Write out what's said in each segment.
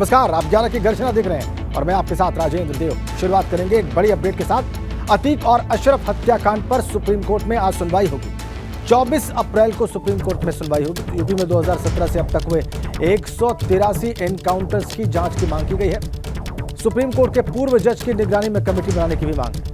नमस्कार, आप 11 की गर्जना देख रहे हैं और मैं आपके साथ राजेंद्र देव। शुरुआत करेंगे एक बड़ी अपडेट के साथ। अतीक और अशरफ हत्याकांड पर सुप्रीम कोर्ट में आज सुनवाई होगी। 24 अप्रैल को सुप्रीम कोर्ट में सुनवाई होगी। यूपी में 2017 से अब तक हुए 183 एनकाउंटर्स की जांच की मांग की गई है। सुप्रीम कोर्ट के पूर्व जज की निगरानी में कमेटी बनाने की भी मांग है।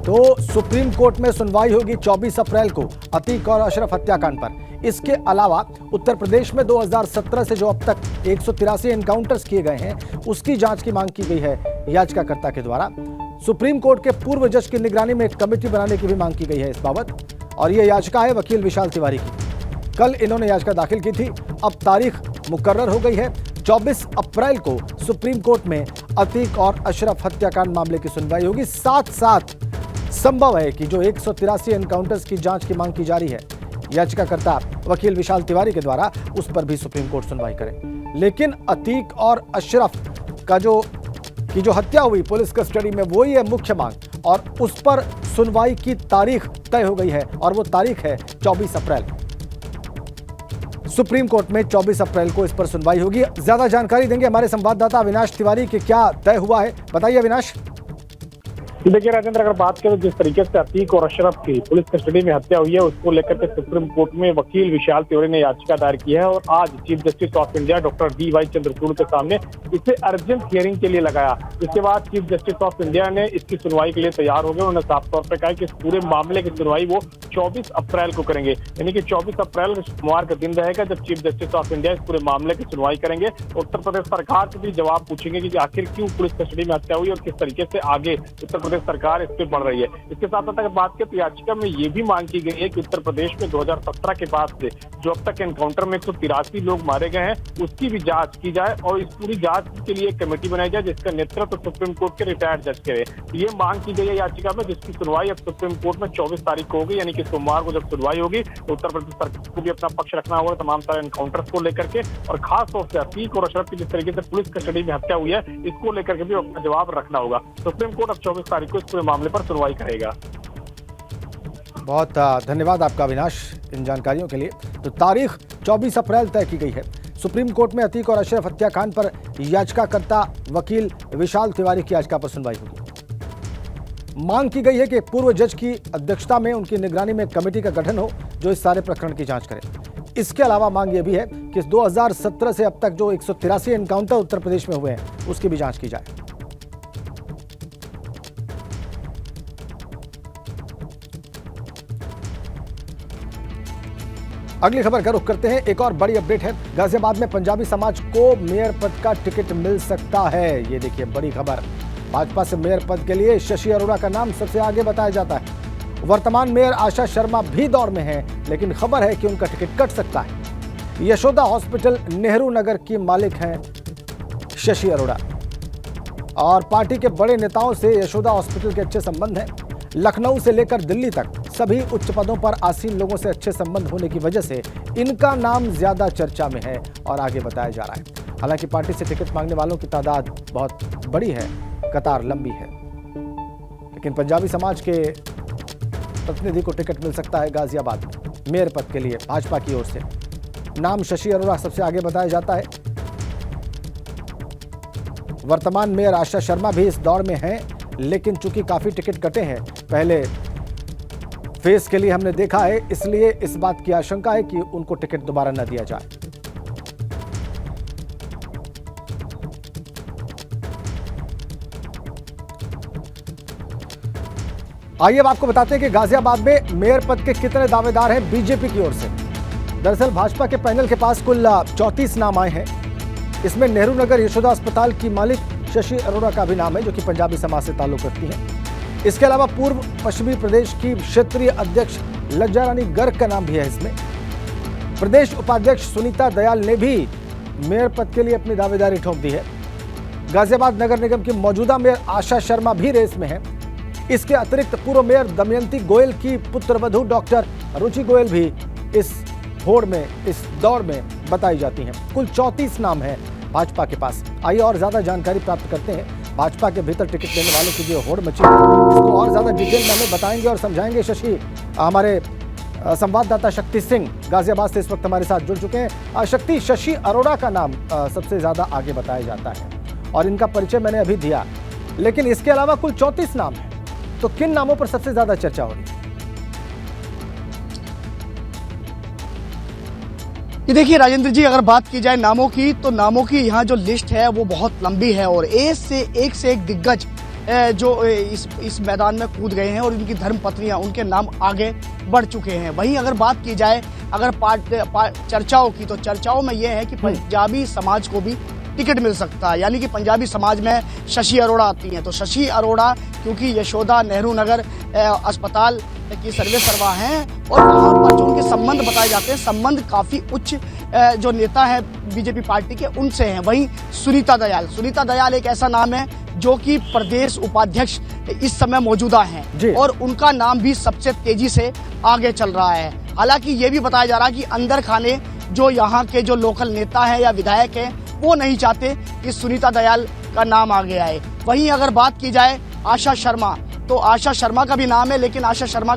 तो सुप्रीम कोर्ट में सुनवाई होगी 24 अप्रैल को अतीक और अशरफ हत्याकांड पर। इसके अलावा उत्तर प्रदेश में 2017 से जो अब तक 183 एनकाउंटर्स किए गए हैं, उसकी जांच की मांग की गई है याचिकाकर्ता के द्वारा। सुप्रीम कोर्ट के पूर्व जज की निगरानी में एक कमेटी बनाने की भी मांग की गई है इस बाबत। और यह याचिका है वकील विशाल तिवारी की। कल इन्होंने याचिका दाखिल की थी। अब तारीख मुकर्रर हो गई है। 24 अप्रैल को सुप्रीम कोर्ट में अतीक और अशरफ हत्याकांड मामले की सुनवाई होगी। साथ साथ संभव है कि जो 183 एनकाउंटर्स की जांच की मांग की जा रही है याचिकाकर्ता वकील विशाल तिवारी के द्वारा, उस पर भी सुप्रीम कोर्ट सुनवाई करे। लेकिन अतीक और अशरफ का जो हत्या हुई पुलिस कस्टडी में, वही है मुख्य मांग और उस पर सुनवाई की तारीख तय हो गई है और वो तारीख है 24 अप्रैल। सुप्रीम कोर्ट में 24 अप्रैल को इस पर सुनवाई होगी। ज्यादा जानकारी देंगे हमारे संवाददाता अविनाश तिवारी कि क्या तय हुआ है। बताइए अविनाश। देखिए राजेंद्र, अगर बात करें जिस तरीके से अतीक और अशरफ की पुलिस कस्टडी में हत्या हुई है, उसको लेकर के सुप्रीम कोर्ट में वकील विशाल तिवारी ने याचिका दायर की है और आज chief justice of India doctor DY Chandrachud के सामने इसे अर्जेंट हियरिंग के लिए लगाया। इसके बाद चीफ जस्टिस ऑफ इंडिया ने इसकी सुनवाई के लिए तैयार हो गए। उन्होंने साफ तौर पर कहा कि इस पूरे मामले की सुनवाई वो 24 अप्रैल को करेंगे, यानी कि 24 अप्रैल सोमवार का दिन रहेगा जब चीफ जस्टिस ऑफ इंडिया इस पूरे मामले की सुनवाई करेंगे। उत्तर प्रदेश सरकार से भी जवाब पूछेंगे कि आखिर क्यों पुलिस कस्टडी में हत्या हुई और किस तरीके से आगे उत्तर प्रदेश सरकार इस पर बढ़ रही है। इसके साथ साथ अगर बात करें तो याचिका में ये भी मांग की गई है कि उत्तर प्रदेश में 2017 के बाद से जो अब तक एनकाउंटर में 183 लोग मारे गए हैं, उसकी भी जांच की जाए और इस पूरी जांच के लिए एक कमेटी बनाई जाए जिसका नेतृत्व सुप्रीम कोर्ट के रिटायर्ड जज करे। ये मांग की गई है याचिका में, जिसकी सुनवाई अब सुप्रीम कोर्ट में 24 तारीख को होगी, यानी कि सोमवार को जब सुनवाई होगी तो उत्तर प्रदेश सरकार को भी अपना पक्ष रखना होगा तमाम सारे एनकाउंटर्स को लेकर के, और खास तौर से अतीक और अशरफ की जिस तरीके से पुलिस कस्टडी में हत्या हुई है, इसको लेकर के भी अपना जवाब रखना होगा। सुप्रीम कोर्ट अब 24 तारीख को इस पूरे मामले पर सुनवाई करेगा। बहुत धन्यवाद आपका अविनाश इन जानकारियों के लिए। तो तारीख 24 अप्रैल तय की गई है। सुप्रीम कोर्ट में अतीक और अशरफ हत्याकांड पर याचिकाकर्ता वकील विशाल तिवारी की याचिका पर सुनवाई होगी। मांग की गई है कि पूर्व जज की अध्यक्षता में उनकी निगरानी में कमेटी का गठन हो जो इस सारे प्रकरण की जांच करे। इसके अलावा मांग यह भी है कि 2017 से अब तक जो 183 एनकाउंटर उत्तर प्रदेश में हुए हैं, उसकी भी जांच की जाए। अगली खबर का रुख करते हैं। एक और बड़ी अपडेट है। गाजियाबाद में पंजाबी समाज को मेयर पद का टिकट मिल सकता है। ये देखिए बड़ी खबर। भाजपा से मेयर पद के लिए शशि अरोड़ा का नाम सबसे आगे बताया जाता है। वर्तमान मेयर आशा शर्मा भी दौर में है, लेकिन खबर है कि उनका टिकट कट सकता है। यशोदा हॉस्पिटल नेहरू नगर की मालिक हैं शशि अरोड़ा और पार्टी के बड़े नेताओं से यशोदा हॉस्पिटल के अच्छे संबंध हैं। लखनऊ से लेकर दिल्ली तक सभी उच्च पदों पर आसीन लोगों से अच्छे संबंध होने की वजह से इनका नाम ज्यादा चर्चा में है और आगे बताया जा रहा है। हालांकि पार्टी से टिकट मांगने वालों की तादाद बहुत बड़ी है, कतार लंबी है, लेकिन पंजाबी समाज के प्रतिनिधि को टिकट मिल सकता है गाजियाबाद में मेयर पद के लिए भाजपा की ओर से। नाम शशि अरोड़ा सबसे आगे बताया जाता है। वर्तमान मेयर आशा शर्मा भी इस दौर में हैं, लेकिन चूंकि काफी टिकट कटे हैं पहले फेज के लिए हमने देखा है, इसलिए इस बात की आशंका है कि उनको टिकट दोबारा न दिया जाए। आइए अब आपको बताते हैं कि गाजियाबाद में मेयर पद के कितने दावेदार हैं बीजेपी की ओर से। दरअसल भाजपा के पैनल के पास कुल 34 नाम आए हैं। इसमें नेहरू नगर यशोदा अस्पताल की मालिक शशि अरोड़ा का भी नाम है, जो कि पंजाबी समाज से ताल्लुक रखती हैं। इसके अलावा पूर्व पश्चिमी प्रदेश की क्षेत्रीय अध्यक्ष लज्जा रानी गर्ग का नाम भी है इसमें। प्रदेश उपाध्यक्ष सुनीता दयाल ने भी मेयर पद के लिए अपनी दावेदारी ठोक दी है। गाजियाबाद नगर निगम की मौजूदा मेयर आशा शर्मा भी रेस में है। इसके अतिरिक्त पूर्व मेयर दमयंती गोयल की पुत्रवधू डॉक्टर रुचि गोयल भी इस होड़ में, इस दौड़ में बताई जाती हैं। कुल 34 नाम हैं भाजपा के पास। आइए और ज्यादा जानकारी प्राप्त करते हैं भाजपा के भीतर टिकट लेने वालों की जो होड़ मची है, इसको और ज्यादा डिटेल में हमें बताएंगे और समझाएंगे शशि। हमारे संवाददाता शक्ति सिंह गाजियाबाद से इस वक्त हमारे साथ जुड़ चुके हैं। शक्ति, शशि अरोड़ा का नाम सबसे ज्यादा आगे बताया जाता है और इनका परिचय मैंने अभी दिया, लेकिन इसके अलावा कुल 34 नाम है, तो किन नामों पर सबसे ज्यादा चर्चा हो रही है? ये देखिए राजेंद्र जी, अगर बात की जाए नामों की, तो नामों की यहाँ जो लिस्ट है वो बहुत लंबी है और एक से एक दिग्गज जो इस मैदान में कूद गए हैं और उनकी धर्म पत्नियां, उनके नाम आगे बढ़ चुके हैं। वहीं अगर बात की जाए अगर चर्चाओं की, तो चर्चाओं में यह है कि पंजाबी समाज को भी टिकट मिल सकता है, यानी कि पंजाबी समाज में शशि अरोड़ा आती हैं। तो शशि अरोड़ा क्योंकि यशोदा नेहरू नगर अस्पताल की सर्वे सर्वा हैं और वहाँ पर जो उनके संबंध बताए जाते हैं, संबंध काफ़ी उच्च जो नेता है बीजेपी पार्टी के, उनसे हैं। वहीं सुनीता दयाल एक ऐसा नाम है जो कि प्रदेश उपाध्यक्ष इस समय मौजूदा हैं और उनका नाम भी सबसे तेजी से आगे चल रहा है। हालांकि ये भी बताया जा रहा है कि अंदर खाने जो यहाँ के जो लोकल नेता हैं या विधायक हैं, वो नहीं चाहते कि सुनीता दयाल का नाम आगे आए। वहीं अगर बात की जाए आशा शर्मा, तो आशा शर्मा का भी नाम है, लेकिन आशा शर्मा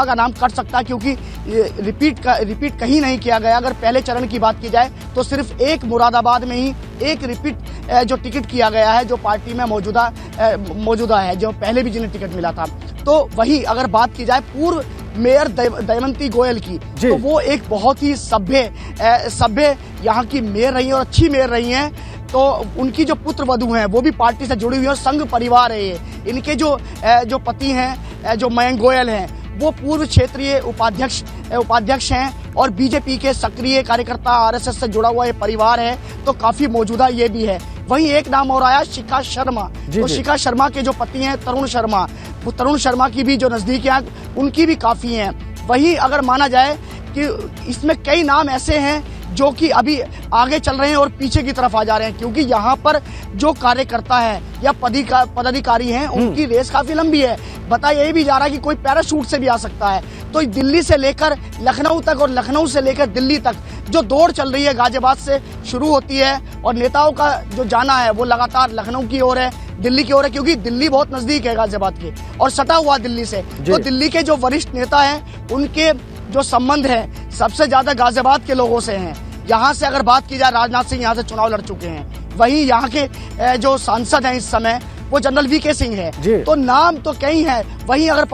का नाम कट सकता है क्योंकि रिपीट कहीं नहीं किया गया। अगर पहले चरण की बात की जाए तो सिर्फ एक मुरादाबाद में ही एक रिपीट जो टिकट किया गया है, जो पार्टी में मौजूदा है, जो पहले भी जिन्हें टिकट मिला था। तो वही अगर बात की जाए पूर्व मेयर दमयंती गोयल की, तो वो एक बहुत ही सभ्य यहाँ की मेयर रही है और अच्छी मेयर रही हैं। तो उनकी जो पुत्र वधू हैं वो भी पार्टी से जुड़ी हुई है और संघ परिवार है ये। इनके जो पति हैं, जो मयंक गोयल हैं, वो पूर्व क्षेत्रीय उपाध्यक्ष हैं और बीजेपी के सक्रिय कार्यकर्ता, आरएसएस से जुड़ा हुआ ये परिवार है, तो काफी मौजूदा ये भी है। वहीं एक नाम और आया शिखा शर्मा। तो शिखा शर्मा के जो पति हैं तरुण शर्मा, वो तरुण शर्मा की भी जो नजदीकियां उनकी भी काफी हैं। वहीं अगर माना जाए कि इसमें कई नाम ऐसे हैं जो कि अभी आगे चल रहे हैं और पीछे की तरफ आ जा रहे हैं, क्योंकि यहाँ पर जो कार्यकर्ता है या पदाधिकारी हैं, उनकी रेस काफी लंबी है। बताया यही भी जा रहा है कि कोई पैराशूट से भी आ सकता है। तो दिल्ली से लेकर लखनऊ तक और लखनऊ से लेकर दिल्ली तक जो दौड़ चल रही है, गाजियाबाद से शुरू होती है और नेताओं का जो जाना है वो लगातार लखनऊ की ओर है, दिल्ली की ओर है, क्योंकि दिल्ली बहुत नजदीक है गाजियाबाद के और सटा हुआ दिल्ली से। तो दिल्ली के जो वरिष्ठ नेता हैं, उनके जो संबंध है सबसे ज्यादा गाजियाबाद के लोगों से हैं। यहाँ से अगर बात की जाए, राजनाथ सिंह यहाँ से चुनाव लड़ चुके हैं। वहीं यहाँ के जो सांसद हैं इस समय, वो जनरल वीके सिंह है। तो नाम तो कई हैं। वहीं अगर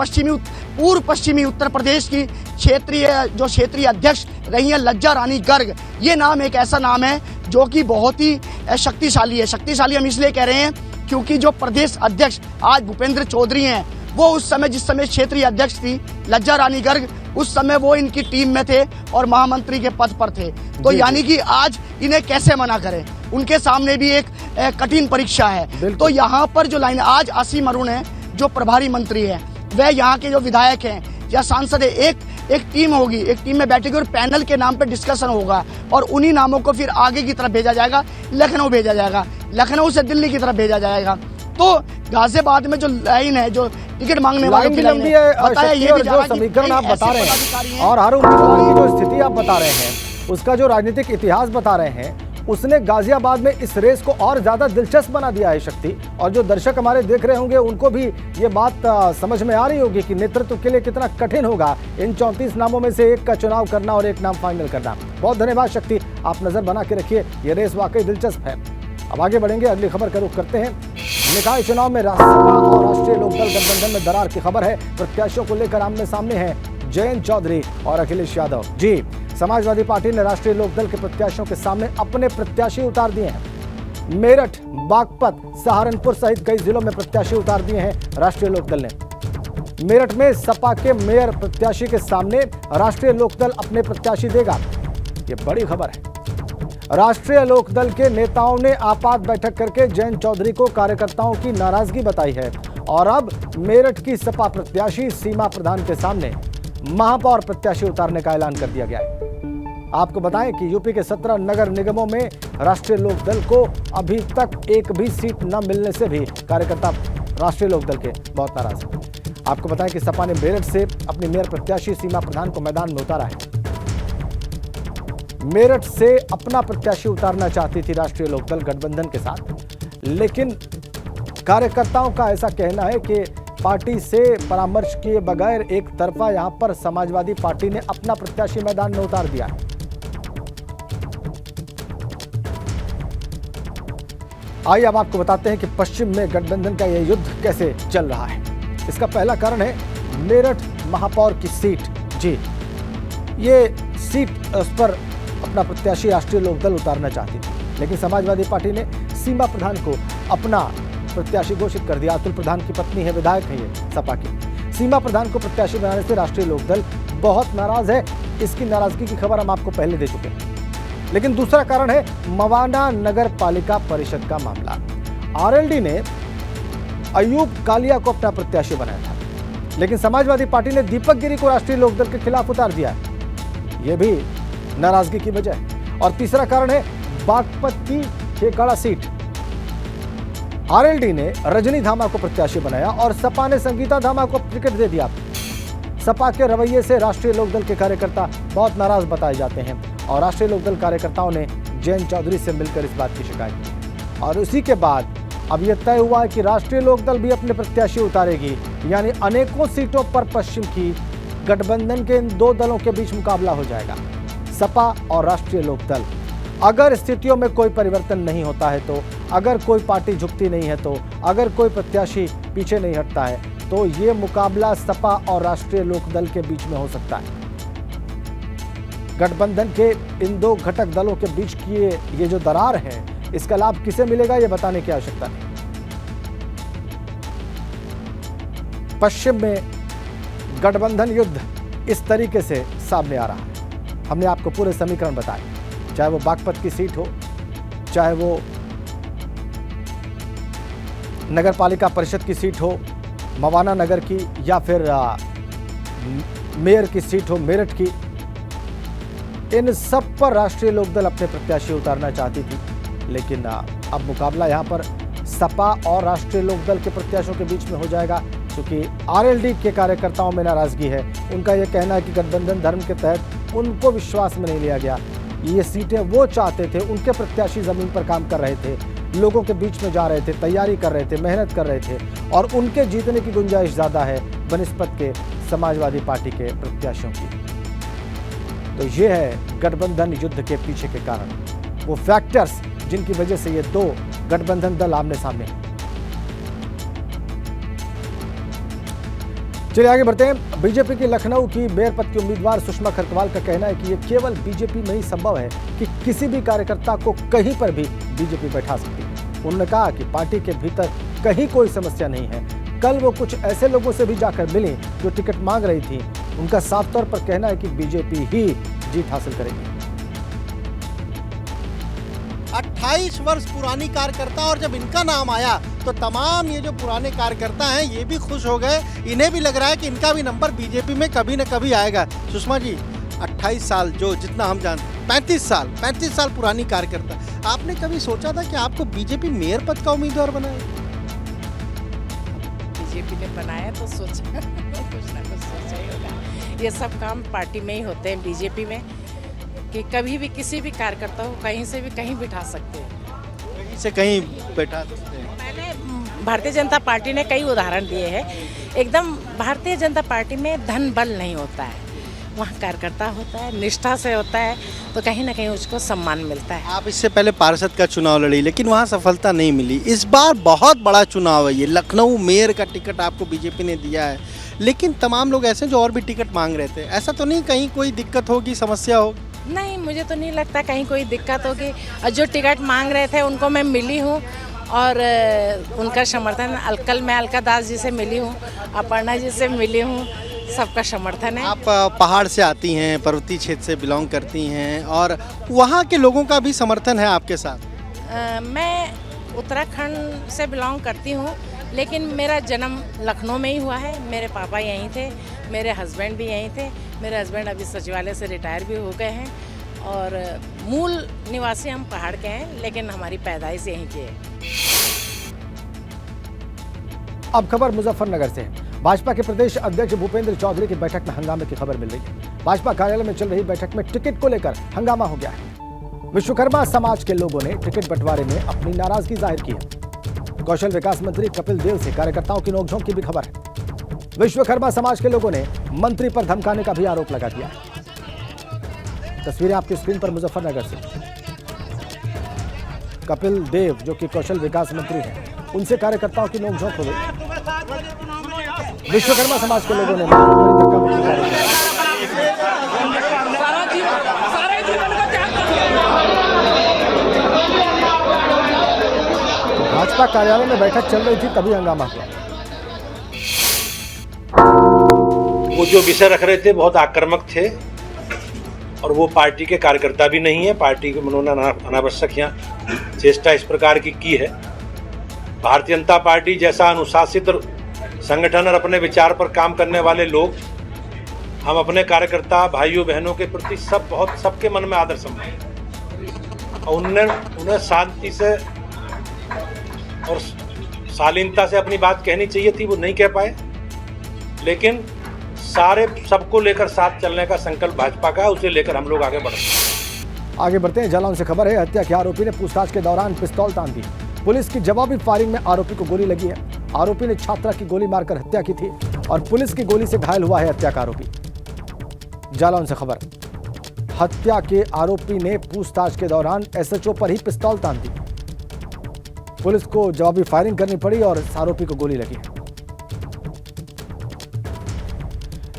पूर्व पश्चिमी उत्तर प्रदेश की क्षेत्रीय अध्यक्ष रही है लज्जा रानी गर्ग, ये नाम एक ऐसा नाम है जो कि बहुत ही शक्तिशाली है। शक्तिशाली हम इसलिए कह रहे हैं क्योंकि जो प्रदेश अध्यक्ष आज भूपेंद्र चौधरी हैं, वो उस समय जिस समय क्षेत्रीय अध्यक्ष थी लज्जा रानी गर्ग, उस समय वो इनकी टीम में थे और महामंत्री के पद पर थे। तो यानी कि आज इन्हें कैसे मना करें, उनके सामने भी एक कठिन परीक्षा है। तो यहाँ पर जो लाइन आज आसिम अरुण है, जो प्रभारी मंत्री है, वह यहाँ के जो विधायक हैं या सांसद है, एक टीम होगी, एक टीम में बैठेगी और पैनल के नाम पर डिस्कशन होगा और उन्हीं नामों को फिर आगे की तरफ भेजा जाएगा, लखनऊ भेजा जाएगा, लखनऊ से दिल्ली की तरफ भेजा जाएगा। तो गाजियाबाद में जो लाइन है, जो टिकट मांगने वालों की लाइन है, बताया ये भी जा रहा है कि समीकरण आप बता रहे हैं और हर उम्मीदवार की जो स्थिति आप बता रहे हैं, उसका जो राजनीतिक इतिहास बता रहे हैं, उसने गाजियाबाद में इस रेस को और ज्यादा दिलचस्प बना दिया है शक्ति। और जो दर्शक हमारे देख रहे होंगे, उनको भी ये बात समझ में आ रही होगी कि नेतृत्व के लिए कितना कठिन होगा इन 34 नामों में से एक का चुनाव करना और एक नाम फाइनल करना। बहुत धन्यवाद शक्ति, आप नजर बना के रखिए, ये रेस वाकई दिलचस्प है। अब आगे बढ़ेंगे, अगली खबर का रुख करते हैं। निकाय चुनाव में सपा और राष्ट्रीय लोकदल गठबंधन में दरार की खबर है। प्रत्याशियों को लेकर आमने सामने हैं जयंत चौधरी और अखिलेश यादव। जी, समाजवादी पार्टी ने राष्ट्रीय लोकदल के प्रत्याशियों के सामने अपने प्रत्याशी उतार दिए हैं। मेरठ, बागपत, सहारनपुर सहित कई जिलों में प्रत्याशी उतार दिए हैं राष्ट्रीय लोकदल ने। मेरठ में सपा के मेयर प्रत्याशी के सामने राष्ट्रीय लोकदल अपने प्रत्याशी देगा, ये बड़ी खबर है। राष्ट्रीय लोकदल के नेताओं ने आपात बैठक करके जयंत चौधरी को कार्यकर्ताओं की नाराजगी बताई है और अब मेरठ की सपा प्रत्याशी सीमा प्रधान के सामने महापौर प्रत्याशी उतारने का ऐलान कर दिया गया है। आपको बताएं कि यूपी के 17 नगर निगमों में राष्ट्रीय लोकदल को अभी तक एक भी सीट न मिलने से भी कार्यकर्ता राष्ट्रीय लोकदल के बहुत नाराज हैं। आपको बताएं कि सपा ने मेरठ से अपनी मेयर प्रत्याशी सीमा प्रधान को मैदान में उतारा है। मेरठ से अपना प्रत्याशी उतारना चाहती थी राष्ट्रीय लोकदल गठबंधन के साथ, लेकिन कार्यकर्ताओं का ऐसा कहना है कि पार्टी से परामर्श किए बगैर एक तरफा यहां पर समाजवादी पार्टी ने अपना प्रत्याशी मैदान में उतार दिया है। आइए अब आपको बताते हैं कि पश्चिम में गठबंधन का यह युद्ध कैसे चल रहा है। इसका पहला कारण है मेरठ महापौर की सीट। जी, ये सीट उस पर अपना प्रत्याशी राष्ट्रीय लोकदल उतारना चाहती थी, लेकिन समाजवादी पार्टी ने सीमा प्रधान को अपना प्रत्याशी घोषित कर दिया। अतुल प्रधान की पत्नी है, विधायक है ये सपा की। सीमा प्रधान को प्रत्याशी बनाने से राष्ट्रीय लोकदल बहुत नाराज है। इसकी नाराजगी की खबर हम आपको पहले दे चुके हैं। लेकिन दूसरा कारण है मवाना नगर पालिका परिषद का मामला। आरएलडी ने अयूब कालिया को अपना प्रत्याशी बनाया था, लेकिन समाजवादी पार्टी ने दीपक गिरी को राष्ट्रीय लोकदल के खिलाफ उतार दिया है। यह भी नाराजगी की वजह है। और तीसरा कारण है बागपत की खेकाड़ा सीट। आरएलडी ने रजनी धामा को प्रत्याशी बनाया और सपा ने संगीता धामा को टिकट दे दिया। सपा के रवैये से राष्ट्रीय लोकदल के कार्यकर्ता बहुत नाराज बताए जाते हैं और राष्ट्रीय लोकदल कार्यकर्ताओं ने जयंत चौधरी से मिलकर इस बात की शिकायत की। और उसी के बाद अब यह तय हुआ है कि राष्ट्रीय लोकदल भी अपने प्रत्याशी उतारेगी, यानी अनेकों सीटों पर पश्चिम की गठबंधन के इन दो दलों के बीच मुकाबला हो जाएगा, सपा और राष्ट्रीय लोकदल। अगर स्थितियों में कोई परिवर्तन नहीं होता है तो, अगर कोई पार्टी झुकती नहीं है तो, अगर कोई प्रत्याशी पीछे नहीं हटता है तो ये मुकाबला सपा और राष्ट्रीय लोकदल के बीच में हो सकता है। गठबंधन के इन दो घटक दलों के बीच की ये जो दरार है, इसका लाभ किसे मिलेगा ये बताने की आवश्यकता नहीं। पश्चिम में गठबंधन युद्ध इस तरीके से सामने आ रहा है। हमने आपको पूरे समीकरण बताए, चाहे वो बागपत की सीट हो, चाहे वो नगर पालिका परिषद की सीट हो मवाना नगर की, या फिर मेयर की सीट हो मेरठ की। इन सब पर राष्ट्रीय लोकदल अपने प्रत्याशी उतारना चाहती थी, लेकिन अब मुकाबला यहां पर सपा और राष्ट्रीय लोकदल के प्रत्याशियों के बीच में हो जाएगा, क्योंकि आरएलडी के कार्यकर्ताओं में नाराजगी है। उनका यह कहना है कि गठबंधन धर्म के तहत उनको विश्वास में नहीं लिया गया। ये सीटें वो चाहते थे, उनके प्रत्याशी जमीन पर काम कर रहे थे, लोगों के बीच में जा रहे थे, तैयारी कर रहे थे, मेहनत कर रहे थे, और उनके जीतने की गुंजाइश ज्यादा है बनिस्बत के समाजवादी पार्टी के प्रत्याशियों की। तो ये है गठबंधन युद्ध के पीछे के कारण, वो फैक्टर्स जिनकी वजह से ये दो गठबंधन दल आमने सामने हैं। चलिए आगे बढ़ते हैं। बीजेपी की लखनऊ की मेयर पद की उम्मीदवार सुषमा खरकवाल का कहना है कि यह केवल बीजेपी में ही संभव है कि किसी भी कार्यकर्ता को कहीं पर भी बीजेपी बैठा सकती है। उन्होंने कहा कि पार्टी के भीतर कहीं कोई समस्या नहीं है। कल वो कुछ ऐसे लोगों से भी जाकर मिली जो टिकट मांग रही थी। उनका साफ तौर पर कहना है कि बीजेपी ही जीत हासिल करेगी। 28 वर्ष पुरानी कार्यकर्ता, और जब इनका नाम आया तो तमाम ये जो पुराने कार्यकर्ता हैं ये भी खुश हो गए। इन्हें भी लग रहा है कि इनका भी नंबर बीजेपी में कभी न कभी आएगा। सुषमा जी, 28 साल, जो जितना हम जानते, 35 साल पुरानी कार्यकर्ता, आपने कभी सोचा था कि आपको बीजेपी मेयर पद का उम्मीदवार बनाए? बीजेपी ने बनाया तो सोचा कुछ ना कुछ सोचा ही होगा। ये सब काम पार्टी में ही होते हैं बीजेपी में, कि कभी भी किसी भी कार्यकर्ता को कहीं से भी कहीं बिठा सकते हैं, कहीं से कहीं बैठा सकते हैं। पहले भारतीय जनता पार्टी ने कई उदाहरण दिए हैं। एकदम भारतीय जनता पार्टी में धन बल नहीं होता है, वहाँ कार्यकर्ता होता है, निष्ठा से होता है, तो कहीं ना कहीं उसको सम्मान मिलता है। आप इससे पहले पार्षद का चुनाव लड़ी, लेकिन वहाँ सफलता नहीं मिली। इस बार बहुत बड़ा चुनाव है ये, लखनऊ मेयर का टिकट आपको बीजेपी ने दिया है, लेकिन तमाम लोग ऐसे जो और भी टिकट मांग रहे थे। ऐसा तो नहीं कहीं कोई दिक्कत होगी, समस्या होगी? नहीं, मुझे तो नहीं लगता कहीं कोई दिक्कत होगी। और जो टिकट मांग रहे थे उनको मैं मिली हूँ, और उनका समर्थन, कल मैं अलका दास जी से मिली हूँ, अपर्णा जी से मिली हूँ, सबका समर्थन है। आप पहाड़ से आती हैं, पर्वतीय क्षेत्र से बिलोंग करती हैं, और वहाँ के लोगों का भी समर्थन है आपके साथ? मैं उत्तराखंड से बिलोंग करती हूँ, लेकिन मेरा जन्म लखनऊ में ही हुआ है। मेरे पापा यहीं थे, मेरे हस्बैंड भी यहीं थे। मेरे हस्बैंड अभी सचिवालय से रिटायर भी हो गए हैं, और मूल निवासी हम पहाड़ के हैं, लेकिन हमारी पैदाइश यहीं की है। अब खबर मुजफ्फरनगर से है। भाजपा के प्रदेश अध्यक्ष भूपेंद्र चौधरी की बैठक में हंगामे की खबर मिल रही है। भाजपा कार्यालय में चल रही बैठक में टिकट को लेकर हंगामा हो गया है। विश्वकर्मा समाज के लोगों ने टिकट बंटवारे में अपनी नाराजगी जाहिर की है। कौशल विकास मंत्री कपिल देव से कार्यकर्ताओं की नोकझोंक की भी खबर है। विश्वकर्मा समाज के लोगों ने मंत्री पर धमकाने का भी आरोप लगा दिया। तस्वीरें आपकी स्क्रीन पर मुजफ्फरनगर से। कपिल देव जो कि कौशल विकास मंत्री हैं, उनसे कार्यकर्ताओं की नोकझोंक हो गई। विश्वकर्मा समाज के लोगों ने धक्का-मुक्की की। भाजपा कार्यालय में बैठक चल रही थी, तभी हंगामा हुआ। वो जो विषय रख रहे थे बहुत आक्रामक थे और वो पार्टी के कार्यकर्ता भी नहीं है। पार्टी के उन्होंने अनावश्यक यहाँ चेष्टा इस प्रकार की है। भारतीय जनता पार्टी जैसा अनुशासित संगठन और अपने विचार पर काम करने वाले लोग, हम अपने कार्यकर्ता भाइयों बहनों के प्रति सबके मन में आदर सम्मान, और उन्हें शांति से और शालीनता से अपनी बात कहनी चाहिए थी, वो नहीं कह पाए। लेकिन सबको लेकर साथ चलने का संकल्प भाजपा का है, उसे लेकर हम लोग आगे बढ़ते हैं। आगे बढ़ते हैं। जालौन से खबर है, हत्या के आरोपी ने पूछताछ के दौरान पिस्तौल तान दी। पुलिस की जवाबी फायरिंग में आरोपी को गोली लगी है। आरोपी ने छात्रा की गोली मारकर हत्या की थी और पुलिस की गोली से घायल हुआ है हत्या का आरोपी। जालौन से खबर, हत्या के आरोपी ने पूछताछ के दौरान एसएचओ पर ही पिस्तौल तान दी। पुलिस को जवाबी फायरिंग करनी पड़ी और आरोपी को गोली लगी।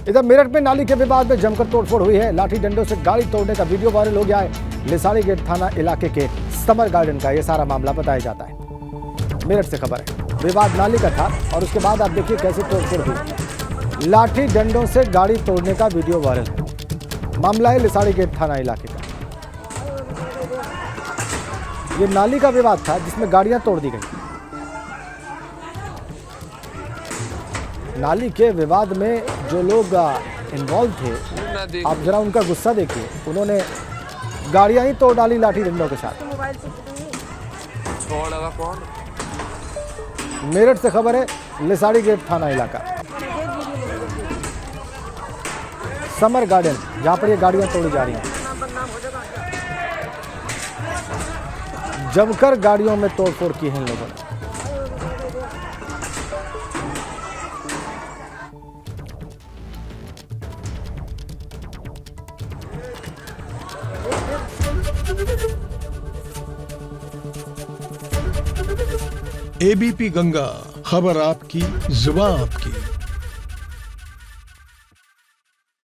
इधर मेरठ में नाली के विवाद में जमकर तोड़फोड़ हुई है। लाठी डंडों से गाड़ी तोड़ने का वीडियो वायरल हो गया है। लिसाड़ी गेट थाना इलाके के समर गार्डन का यह सारा मामला बताया जाता है। मेरठ से खबर है, विवाद नाली का था और उसके बाद आप देखिए कैसे तोड़फोड़ हुई। लाठी डंडों से गाड़ी तोड़ने का वीडियो वायरल है। मामला है लिसाड़ी गेट थाना इलाके का। ये नाली का विवाद था जिसमें गाड़ियां तोड़ दी गई। नाली के विवाद में जो लोग इन्वॉल्व थे, आप जरा उनका गुस्सा देखिए। उन्होंने गाड़ियां ही तोड़ डाली लाठी डंडों के साथ। मेरठ से खबर है, लिसाड़ी गेट थाना इलाका समर गार्डन, जहां पर ये गाड़ियां तोड़ी जा रही हैं। जमकर गाड़ियों में तोड़फोड़ की है इन लोगों ने। एबीपी गंगा, खबर आपकी, जुबान आपकी।